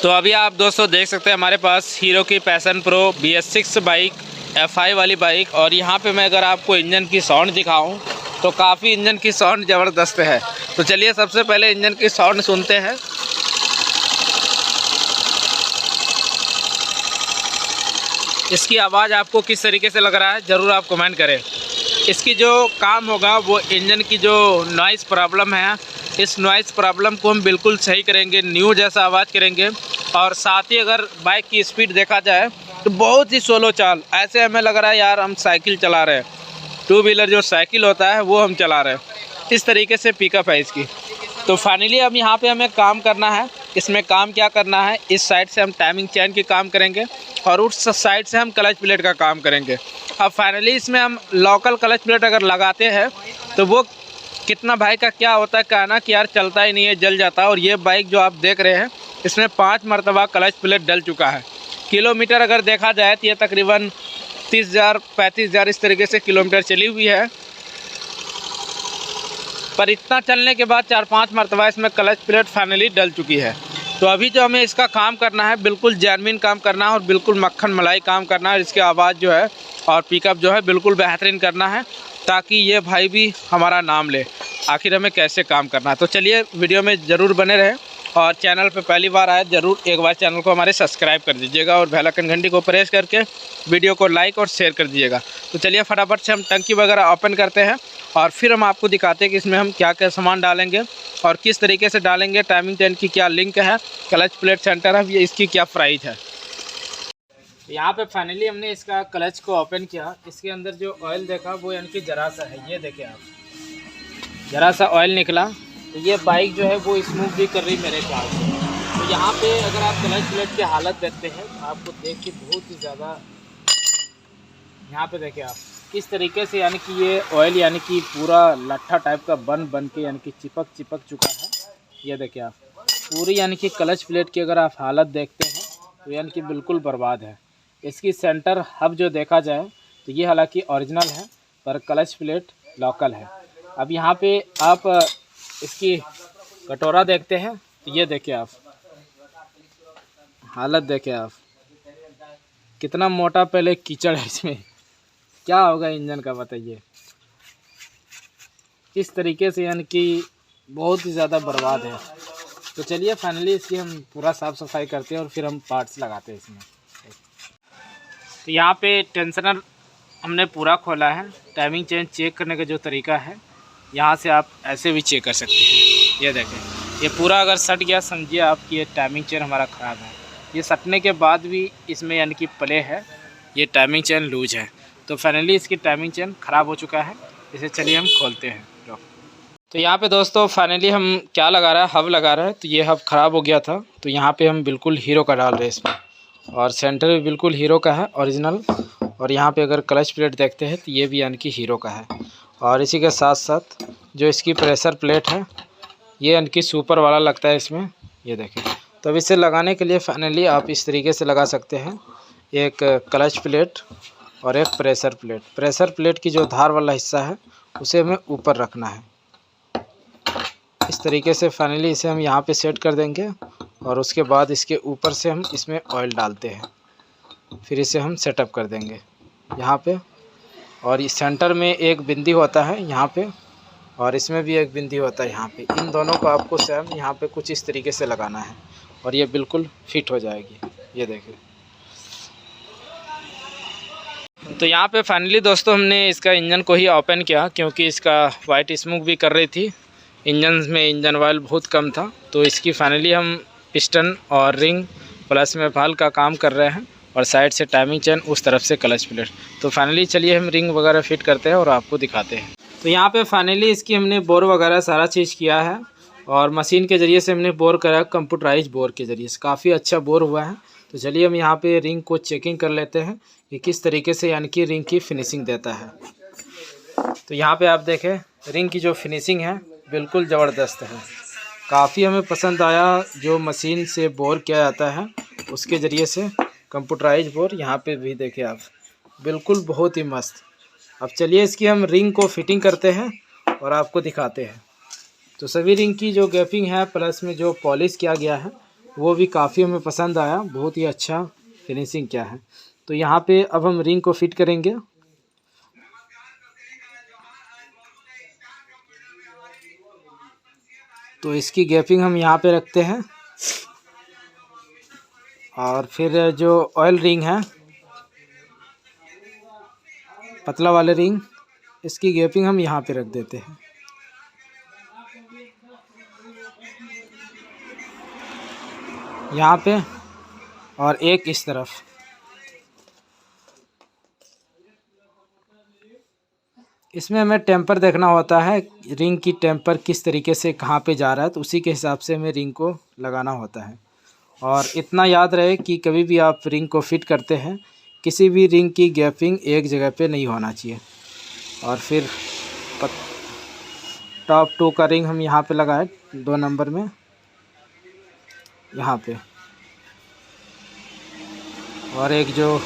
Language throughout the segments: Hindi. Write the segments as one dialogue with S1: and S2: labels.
S1: तो अभी आप दोस्तों देख सकते हैं हमारे पास हीरो की passion pro BS6 bike FI वाली बाइक। और यहाँ पे मैं अगर आपको इंजन की साउंड दिखाऊं तो काफ़ी इंजन की साउंड ज़बरदस्त है। तो चलिए सबसे पहले इंजन की साउंड सुनते हैं। इसकी आवाज़ आपको किस तरीके से लग रहा है ज़रूर आप कमेंट करें। इसकी जो काम होगा वो इंजन की जो नॉइज़ प्रॉब्लम है, इस नॉइज़ प्रॉब्लम को हम बिल्कुल सही करेंगे, न्यू जैसा आवाज़ करेंगे। और साथ ही अगर बाइक की स्पीड देखा जाए तो बहुत ही स्लो चाल, ऐसे हमें लग रहा है यार हम साइकिल चला रहे हैं, टू व्हीलर जो साइकिल होता है वो हम चला रहे हैं। इस तरीके से पिकअप है इसकी। तो फाइनली अब यहाँ पे हमें काम करना है। इसमें काम क्या करना है, इस साइड से हम टाइमिंग चेन की काम करेंगे और उस साइड से हम क्लच प्लेट का काम करेंगे। अब फाइनली इसमें हम लोकल क्लच प्लेट अगर लगाते हैं तो वो कितना भाई का क्या होता है, कहना कि यार चलता ही नहीं है, जल जाता है। और ये बाइक जो आप देख रहे हैं इसमें 5 मरतबा क्लच प्लेट डल चुका है। किलोमीटर अगर देखा जाए तो ये तकरीबन 30,000 35,000 इस तरीके से किलोमीटर चली हुई है। पर इतना चलने के बाद 4-5 मरतबा इसमें क्लच प्लेट फाइनली डल चुकी है। तो अभी जो हमें इसका काम करना है बिल्कुल जेन्युइन काम करना है और बिल्कुल मक्खन मलाई काम करना है। इसकी आवाज़ जो है और पिकअप जो है बिल्कुल बेहतरीन करना है, ताकि ये भाई भी हमारा नाम ले आखिर हमें कैसे काम करना है। तो चलिए वीडियो में ज़रूर बने रहें और चैनल पे पहली बार आए ज़रूर एक बार चैनल को हमारे सब्सक्राइब कर दीजिएगा और बेल आइकन घंटी को प्रेस करके वीडियो को लाइक और शेयर कर दीजिएगा। तो चलिए फटाफट से हम टंकी वगैरह ओपन करते हैं और फिर हम आपको दिखाते हैं कि इसमें हम क्या क्या सामान डालेंगे और किस तरीके से डालेंगे, टाइमिंग चेन की क्या लिंक है, क्लच प्लेट सेंटर है, ये इसकी क्या प्राइस है। यहाँ पे फाइनली हमने इसका क्लच को ओपन किया। इसके अंदर जो ऑयल देखा वो यानी कि ज़रा सा है, ये देखें आप, ज़रा सा ऑयल निकला। तो ये बाइक जो है वो स्मूथ भी कर रही मेरे ख्याल से। तो यहाँ पे अगर आप क्लच प्लेट की हालत देखते हैं तो आपको देख के बहुत ही ज़्यादा, यहाँ पे देखें आप किस तरीके से, यानी कि ये ऑयल यानी कि पूरा लट्ठा टाइप का बन के यानी कि चिपक चुका है। ये देखिए आप पूरी यानी कि क्लच प्लेट की अगर आप हालत देखते हैं तो यानी कि बिल्कुल बर्बाद है। इसकी सेंटर हब जो देखा जाए तो ये हालांकि ओरिजिनल है पर क्लच प्लेट लोकल है। अब यहाँ पे आप इसकी कटोरा देखते हैं तो ये देखिए आप हालत देखिए आप, कितना मोटा पहले कीचड़ है इसमें, क्या होगा इंजन का बताइए। इस तरीके से यानी कि बहुत ही ज़्यादा बर्बाद है। तो चलिए फाइनली इसकी हम पूरा साफ़ सफाई करते हैं और फिर हम पार्ट्स लगाते हैं इसमें। तो यहाँ पे टेंशनर हमने पूरा खोला है। टाइमिंग चेन चेक करने का जो तरीका है यहाँ से आप ऐसे भी चेक कर सकते हैं। ये देखें ये पूरा अगर सट गया समझिए आप कि ये टाइमिंग चेन हमारा ख़राब है। ये सटने के बाद भी इसमें यानी कि प्ले है, ये टाइमिंग चेन लूज है। तो फाइनली इसकी टाइमिंग चेन ख़राब हो चुका है। इसे चलिए हम खोलते हैं। तो यहाँ पे दोस्तों फाइनली हम क्या लगा रहा है, हब लगा रहा है। तो ये हब ख़राब हो गया था तो यहाँ पे हम बिल्कुल हीरो का डाल रहे हैं इसमें और सेंटर भी बिल्कुल हीरो का है ओरिजिनल। और यहाँ पे अगर क्लच प्लेट देखते हैं तो ये भी यानी कि हीरो का है। और इसी के साथ साथ जो इसकी प्रेशर प्लेट है ये यानी कि सुपर वाला लगता है इसमें, ये देखें। तो अब इसे लगाने के लिए फाइनली आप इस तरीके से लगा सकते हैं, एक क्लच प्लेट और एक प्रेशर प्लेट। प्रेशर प्लेट की जो धार वाला हिस्सा है उसे हमें ऊपर रखना है। इस तरीके से फाइनली इसे हम यहाँ पे सेट कर देंगे और उसके बाद इसके ऊपर से हम इसमें ऑयल डालते हैं, फिर इसे हम सेटअप कर देंगे यहाँ पे। और इस सेंटर में एक बिंदी होता है यहाँ पे और इसमें भी एक बिंदी होता है यहाँ पे। इन दोनों को आपको सेम यहाँ पे कुछ इस तरीके से लगाना है और ये बिल्कुल फिट हो जाएगी। ये देखिए। तो यहाँ पे फाइनली दोस्तों हमने इसका इंजन को ही ओपन किया क्योंकि इसका वाइट स्मोक भी कर रही थी, इंजन में इंजन ऑयल बहुत कम था। तो इसकी फाइनली हम पिस्टन और रिंग प्लस में भाल का काम कर रहे हैं और साइड से टाइमिंग चेन, उस तरफ से क्लच प्लेट। तो फाइनली चलिए हम रिंग वगैरह फिट करते हैं और आपको दिखाते हैं। तो यहाँ पे फाइनली इसकी हमने बोर वगैरह सारा चीज़ किया है और मशीन के ज़रिए से हमने बोर करा, कंप्यूटराइज बोर के ज़रिए से काफ़ी अच्छा बोर हुआ है। तो चलिए हम यहाँ पे रिंग को चेकिंग कर लेते हैं कि किस तरीके से यानी कि रिंग की फिनिशिंग देता है। तो यहाँ पे आप देखें रिंग की जो फिनिशिंग है बिल्कुल ज़बरदस्त है, काफ़ी हमें पसंद आया। जो मशीन से बोर किया जाता है उसके ज़रिए से कंप्यूटराइज बोर, यहाँ पे भी देखें आप बिल्कुल बहुत ही मस्त। अब चलिए इसकी हम रिंग को फिटिंग करते हैं और आपको दिखाते हैं। तो सभी रिंग की जो गैपिंग है प्लस में जो पॉलिश किया गया है वो भी काफ़ी हमें पसंद आया, बहुत ही अच्छा फिनिशिंग क्या है। तो यहाँ पे अब हम रिंग को फिट करेंगे। तो इसकी गैपिंग हम यहाँ पे रखते हैं और फिर जो ऑयल रिंग है, पतला वाले रिंग, इसकी गैपिंग हम यहाँ पे रख देते हैं। यहाँ पे और एक इस तरफ। इसमें हमें टेम्पर देखना होता है, रिंग की टेम्पर किस तरीके से कहाँ पे जा रहा है, तो उसी के हिसाब से हमें रिंग को लगाना होता है। और इतना याद रहे कि कभी भी आप रिंग को फिट करते हैं, किसी भी रिंग की गैपिंग एक जगह पे नहीं होना चाहिए। और फिर टॉप 2 का रिंग हम यहाँ पे लगाए 2 नंबर में, यहाँ पे। और एक जो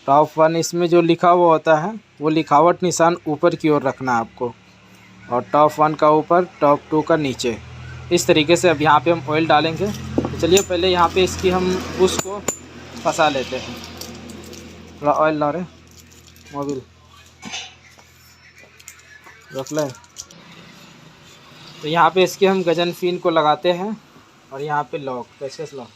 S1: टॉप 1, इसमें जो लिखा हुआ होता है वो लिखावट निशान ऊपर की ओर रखना है आपको, और टॉप 1 का ऊपर, टॉप 2 का नीचे। इस तरीके से अब यहाँ पे हम ऑयल डालेंगे। तो चलिए पहले यहाँ पे इसकी हम पुश को फंसा लेते हैं। थोड़ा ऑयल ला रहे, मोबिल रख लें। तो यहाँ पे इसके हम गजन फिन को लगाते हैं और यहाँ पे लॉक, पेचकस लॉक।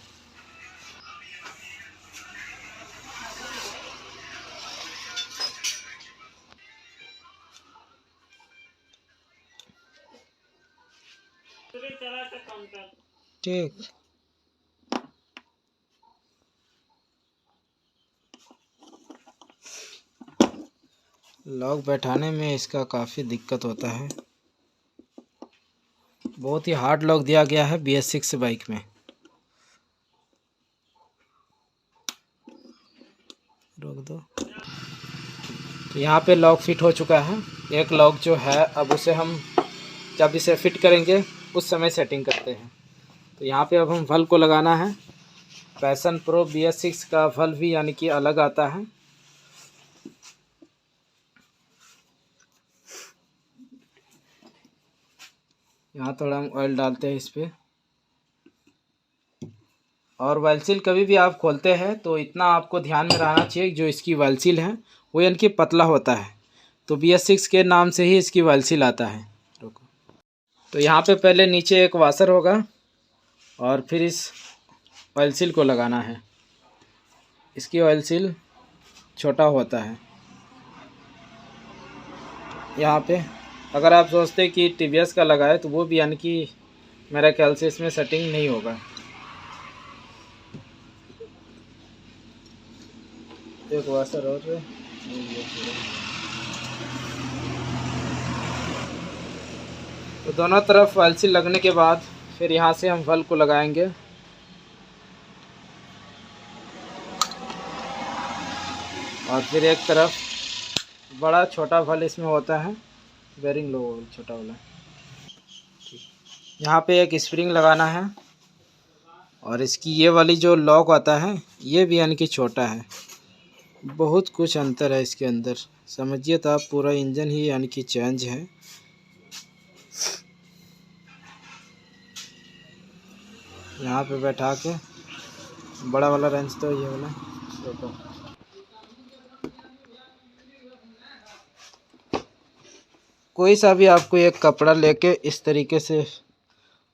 S1: ठीक, लॉक बैठाने में इसका काफ़ी दिक्कत होता है। बहुत ही हार्ड लॉक दिया गया है BS6 बाइक में। रोक दो। तो यहाँ पे लॉक फिट हो चुका है। एक लॉक जो है, अब उसे हम जब इसे फिट करेंगे उस समय सेटिंग करते हैं। तो यहाँ पे अब हम वल्व को लगाना है। पैशन प्रो BS6 का वल्व भी यानी कि अलग आता है। यहाँ थोड़ा हम ऑयल डालते हैं इस पर। और वाइल सील कभी भी आप खोलते हैं तो इतना आपको ध्यान में रहना चाहिए, जो इसकी वाइल सील है वो यानी कि पतला होता है। तो BS6 के नाम से ही इसकी वाइल सील आता है। रुको। तो यहाँ पे पहले नीचे एक वाशर होगा और फिर इस ऑयल सील को लगाना है। इसकी ऑयल सील छोटा होता है। यहाँ पे अगर आप सोचते कि TVS का लगाए तो वो भी यानी कि मेरा ख्याल से इसमें सेटिंग नहीं होगा। एक वाशर और है। तो दोनों तरफ ऑयल सील लगने के बाद फिर यहाँ से हम वल्व को लगाएंगे। और फिर एक तरफ बड़ा छोटा वल्व इसमें होता है, बेरिंग लो छोटा वाला। यहाँ पे एक स्प्रिंग लगाना है और इसकी ये वाली जो लॉक आता है ये भी यानी कि छोटा है। बहुत कुछ अंतर है इसके अंदर, समझिए तो आप पूरा इंजन ही यानी कि चेंज है। यहाँ पे बैठा के बड़ा वाला रेंच तो ये वाला छोटा। कोई सा भी आपको एक कपड़ा लेके इस तरीके से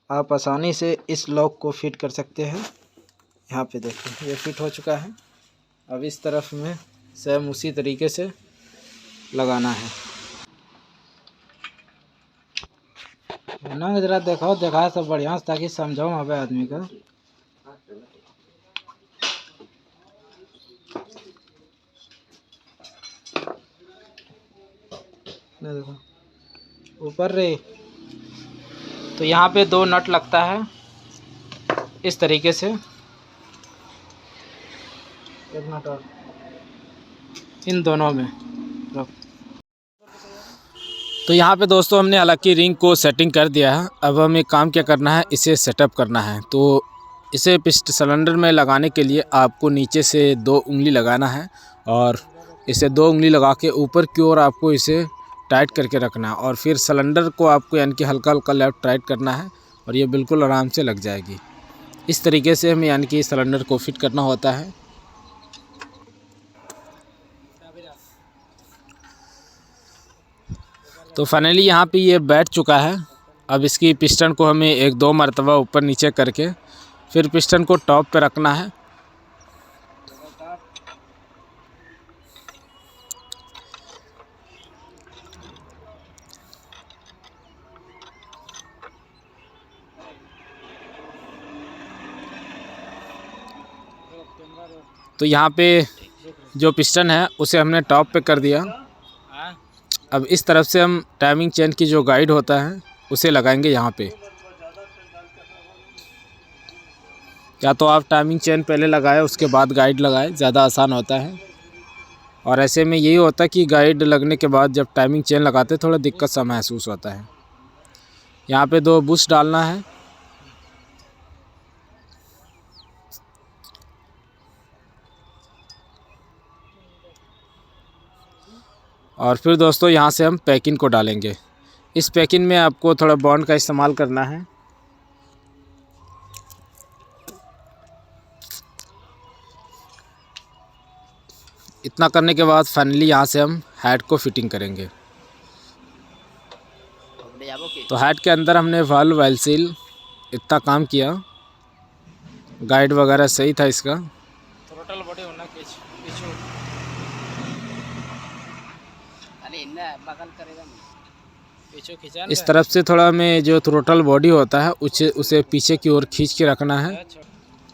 S1: आप आसानी से इस लॉक को फिट कर सकते हैं। यहाँ पे देखिए ये फिट हो चुका है। अब इस तरफ में सेम उसी तरीके से लगाना है ना। जरा देखा सब बढ़िया से, ताकि समझाओ हमें आदमी का। देखो ऊपर रे। तो यहाँ पे 2 नट लगता है इस तरीके से, एक नट और इन दोनों में। तो यहाँ पे दोस्तों हमने हालांकि रिंग को सेटिंग कर दिया है। अब हमें काम क्या करना है, इसे सेटअप करना है। तो इसे पिस्ट सिलेंडर में लगाने के लिए आपको नीचे से 2 उंगली लगाना है और इसे 2 उंगली लगा के ऊपर की ओर आपको इसे टाइट करके रखना है और फिर सिलेंडर को आपको यानी कि हल्का हल्का लेफ्ट राइट करना है और ये बिल्कुल आराम से लग जाएगी। इस तरीके से हमें यानी कि सिलेंडर को फिट करना होता है। तो फाइनली यहाँ पे ये बैठ चुका है। अब इसकी पिस्टन को हमें 1-2 मरतबा ऊपर नीचे करके फिर पिस्टन को टॉप पे रखना है। तो यहाँ पे जो पिस्टन है उसे हमने टॉप पे कर दिया। अब इस तरफ से हम टाइमिंग चेन की जो गाइड होता है उसे लगाएंगे यहाँ पे। या तो आप टाइमिंग चेन पहले लगाए उसके बाद गाइड लगाए, ज़्यादा आसान होता है। और ऐसे में यही होता है कि गाइड लगने के बाद जब टाइमिंग चेन लगाते थोड़ा दिक्कत सा महसूस होता है। यहाँ पे 2 बुश डालना है। और फिर दोस्तों यहाँ से हम पैकिंग को डालेंगे। इस पैकिंग में आपको थोड़ा बॉन्ड का इस्तेमाल करना है। इतना करने के बाद फाइनली यहाँ से हम हेड को फिटिंग करेंगे। तो हेड के अंदर हमने वाल्व ऑयल सील इतना काम किया, गाइड वगैरह सही था इसका। थ्रोटल बॉडी होना इस तरफ से थोड़ा हमें जो थ्रोटल बॉडी होता है उसे पीछे की ओर खींच के रखना है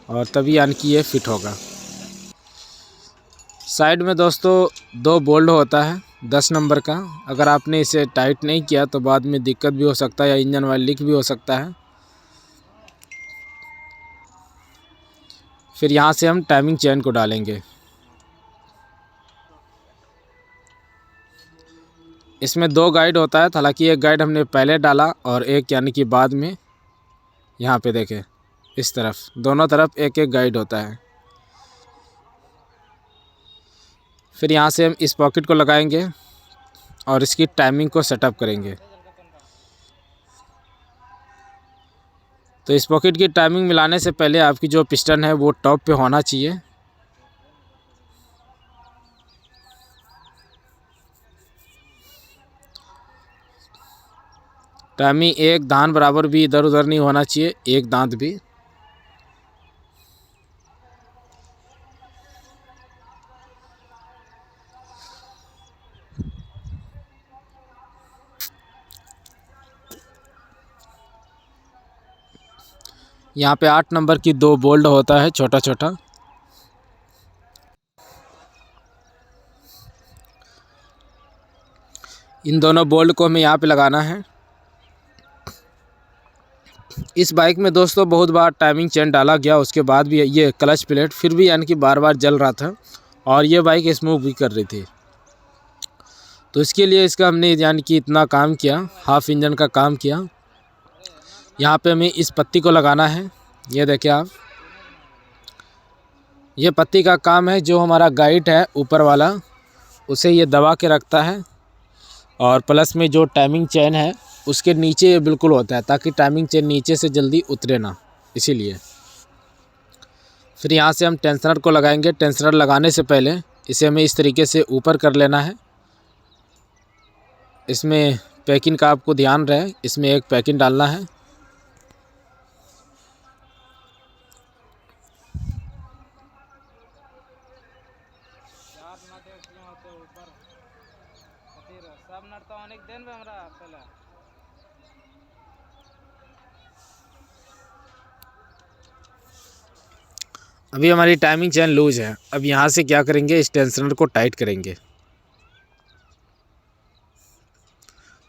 S1: और तभी यानी कि ये फिट होगा। साइड में दोस्तों 2 बोल्ट होता है 10 नंबर का। अगर आपने इसे टाइट नहीं किया तो बाद में दिक्कत भी हो सकता है या इंजन ऑयल लीक भी हो सकता है। फिर यहाँ से हम टाइमिंग चेन को डालेंगे। इसमें 2 गाइड होता है, हालांकि एक गाइड हमने पहले डाला और एक यानी कि बाद में। यहाँ पे देखें इस तरफ दोनों तरफ एक एक गाइड होता है। फिर यहाँ से हम इस पॉकेट को लगाएंगे और इसकी टाइमिंग को सेटअप करेंगे। तो इस पॉकेट की टाइमिंग मिलाने से पहले आपकी जो पिस्टन है वो टॉप पे होना चाहिए। टाइमिंग एक दांत बराबर भी इधर उधर नहीं होना चाहिए, एक दांत भी। यहाँ पे 8 नंबर की 2 बोल्ट होता है छोटा छोटा। इन दोनों बोल्ट को हमें यहाँ पे लगाना है। इस बाइक में दोस्तों बहुत बार टाइमिंग चेन डाला गया, उसके बाद भी ये क्लच प्लेट फिर भी यानी कि बार बार जल रहा था और ये बाइक स्मोक भी कर रही थी। तो इसके लिए इसका हमने यानी कि इतना काम किया, हाफ इंजन का काम किया। यहाँ पे हमें इस पत्ती को लगाना है। ये देखिए आप, ये पत्ती का काम है जो हमारा गाइड है ऊपर वाला उसे ये दबा के रखता है और प्लस में जो टाइमिंग चेन है उसके नीचे ये बिल्कुल होता है ताकि टाइमिंग चेन नीचे से जल्दी उतरे ना, इसीलिए। फिर यहाँ से हम टेंशनर को लगाएंगे। टेंशनर लगाने से पहले इसे हमें इस तरीके से ऊपर कर लेना है। इसमें पैकिंग का आपको ध्यान रहे, इसमें एक पैकिंग डालना है। अभी हमारी टाइमिंग चेन लूज है। अब यहाँ से क्या करेंगे, इस टेंशनर को टाइट करेंगे।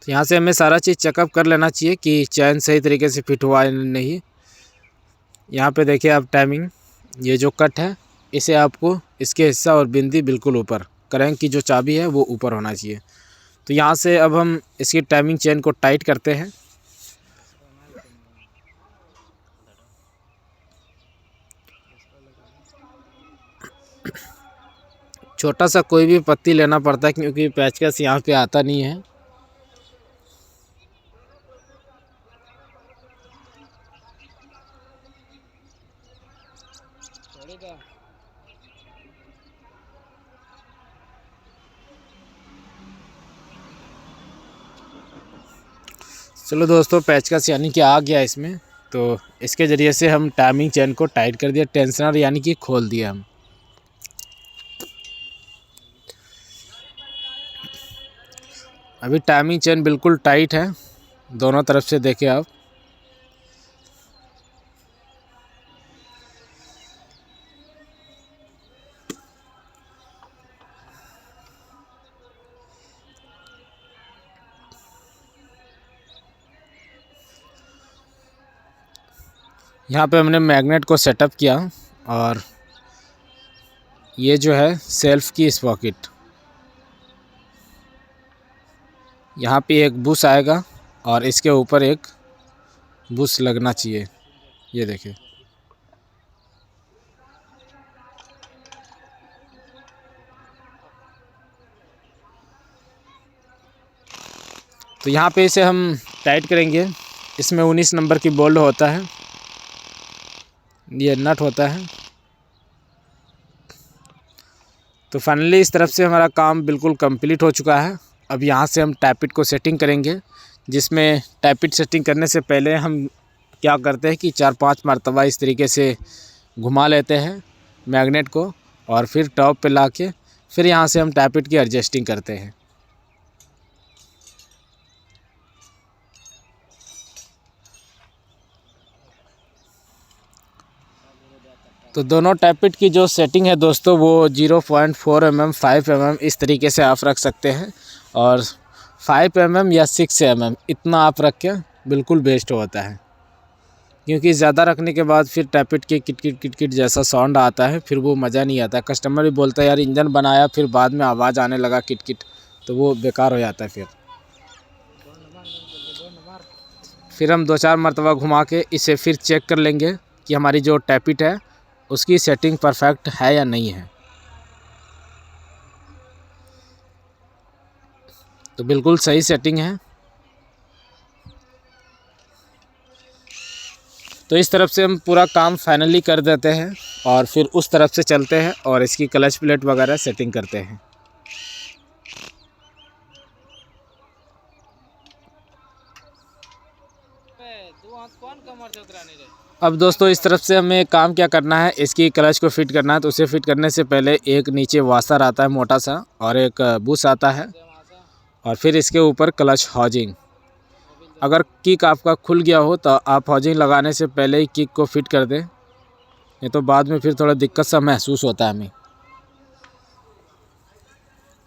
S1: तो यहाँ से हमें सारा चीज़ चेकअप कर लेना चाहिए कि चैन सही तरीके से फिट हुआ है नहीं। यहाँ पे देखिए आप टाइमिंग, ये जो कट है इसे आपको इसके हिस्सा और बिंदी बिल्कुल ऊपर, क्रैंक की जो चाबी है वो ऊपर होना चाहिए। तो यहाँ से अब हम इसकी टाइमिंग चेन को टाइट करते हैं। छोटा सा कोई भी पत्ती लेना पड़ता है क्योंकि पेचकस यहाँ पे आता नहीं है। चलो दोस्तों, पेचकस यानी कि आ गया इसमें, तो इसके ज़रिए से हम टाइमिंग चेन को टाइट कर दिया, टेंशनर यानी कि खोल दिया हम। अभी टाइमिंग चेन बिल्कुल टाइट है, दोनों तरफ से देखें आप। यहाँ पे हमने मैग्नेट को सेटअप किया और ये जो है सेल्फ की स्पॉकेट, यहाँ पे एक बुश आएगा और इसके ऊपर एक बुश लगना चाहिए, ये देखिए। तो यहाँ पे इसे हम टाइट करेंगे। इसमें 19 नंबर की बोल्ट होता है, ये नट होता है। तो फाइनली इस तरफ से हमारा काम बिल्कुल कंप्लीट हो चुका है। अब यहाँ से हम टैपिट को सेटिंग करेंगे, जिसमें टैपिट सेटिंग करने से पहले हम क्या करते हैं कि 4-5 मरतबा इस तरीके से घुमा लेते हैं मैग्नेट को और फिर टॉप पे लाके फिर यहाँ से हम टैपिट की एडजस्टिंग करते हैं। तो दोनों टैपिट की जो सेटिंग है दोस्तों, वो 0.4 mm, 5 mm इस तरीके से आप रख सकते हैं, और 5 mm या 6 mm इतना आप रख के बिल्कुल बेस्ट होता है, क्योंकि ज़्यादा रखने के बाद फिर टैपिट के किटकिट किटकिट जैसा साउंड आता है, फिर वो मज़ा नहीं आता। कस्टमर भी बोलता है यार इंजन बनाया फिर बाद में आवाज़ आने लगा किटकिट, तो वो बेकार हो जाता है। फिर हम 2-4 मरतबा घुमा के इसे फिर चेक कर लेंगे कि हमारी जो टैपिट है उसकी सेटिंग परफेक्ट है या नहीं है। तो बिल्कुल सही सेटिंग है। तो इस तरफ से हम पूरा काम फाइनली कर देते हैं और फिर उस तरफ से चलते हैं और इसकी क्लच प्लेट वगैरह सेटिंग करते हैं। अब दोस्तों इस तरफ से हमें काम क्या करना है, इसकी क्लच को फिट करना है। तो उसे फिट करने से पहले एक नीचे वाशर आता है मोटा सा और एक बुश आता है, और फिर इसके ऊपर क्लच हाउजिंग। अगर किक आपका खुल गया हो तो आप हाउजिंग लगाने से पहले ही किक को फिट कर दें, नहीं तो बाद में फिर थोड़ा दिक्कत सा महसूस होता है हमें।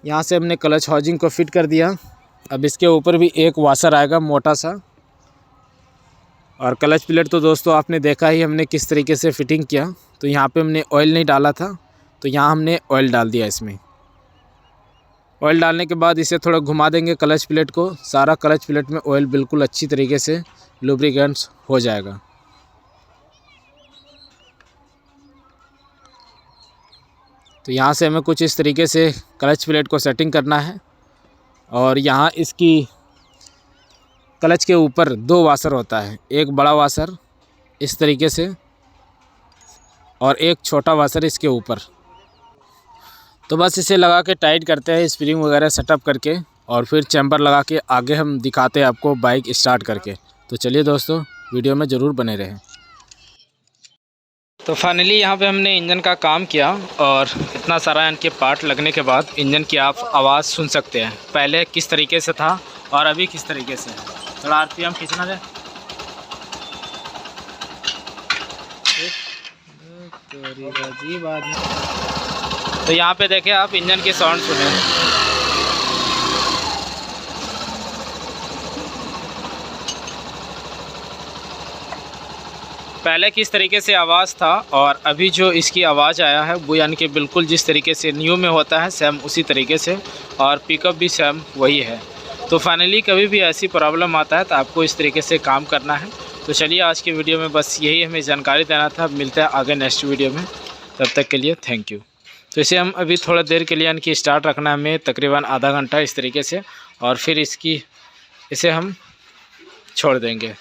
S1: यहाँ से हमने क्लच हाउजिंग को फिट कर दिया। अब इसके ऊपर भी एक वाशर आएगा मोटा सा, और क्लच प्लेट तो दोस्तों आपने देखा ही हमने किस तरीके से फिटिंग किया। तो यहाँ पे हमने ऑयल नहीं डाला था, तो यहाँ हमने ऑयल डाल दिया। इसमें ऑयल डालने के बाद इसे थोड़ा घुमा देंगे क्लच प्लेट को। सारा क्लच प्लेट में ऑयल बिल्कुल अच्छी तरीके से लुब्रिकेंट्स हो जाएगा। तो यहाँ से हमें कुछ इस तरीके से क्लच प्लेट को सेटिंग करना है, और यहाँ इसकी क्लच के ऊपर 2 वाशर होता है, एक बड़ा वाशर इस तरीके से और एक छोटा वाशर इसके ऊपर। तो बस इसे लगा के टाइट करते हैं स्प्रिंग वगैरह सेटअप करके, और फिर चैम्बर लगा के आगे हम दिखाते हैं आपको बाइक स्टार्ट करके। तो चलिए दोस्तों, वीडियो में ज़रूर बने रहें। तो फाइनली यहाँ पे हमने इंजन का काम किया, और इतना सारा इनके पार्ट लगने के बाद इंजन की आप आवाज़ सुन सकते हैं। पहले किस तरीके से था और अभी किस तरीके से है। थोड़ा आरपीएम खींचना है। तो यहाँ पे देखें आप इंजन के साउंड सुने। पहले किस तरीके से आवाज़ था और अभी जो इसकी आवाज़ आया है वो यानी कि बिल्कुल जिस तरीके से न्यू में होता है सेम उसी तरीके से, और पिकअप भी सेम वही है। तो फाइनली कभी भी ऐसी प्रॉब्लम आता है तो आपको इस तरीके से काम करना है। तो चलिए आज की वीडियो में बस यही हमें जानकारी देना था। मिलता है आगे नेक्स्ट वीडियो में, तब तक के लिए थैंक यू। तो इसे हम अभी थोड़ा देर के लिए यानी कि स्टार्ट रखना है हमें, तकरीबन आधा घंटा इस तरीके से, और फिर इसे हम छोड़ देंगे।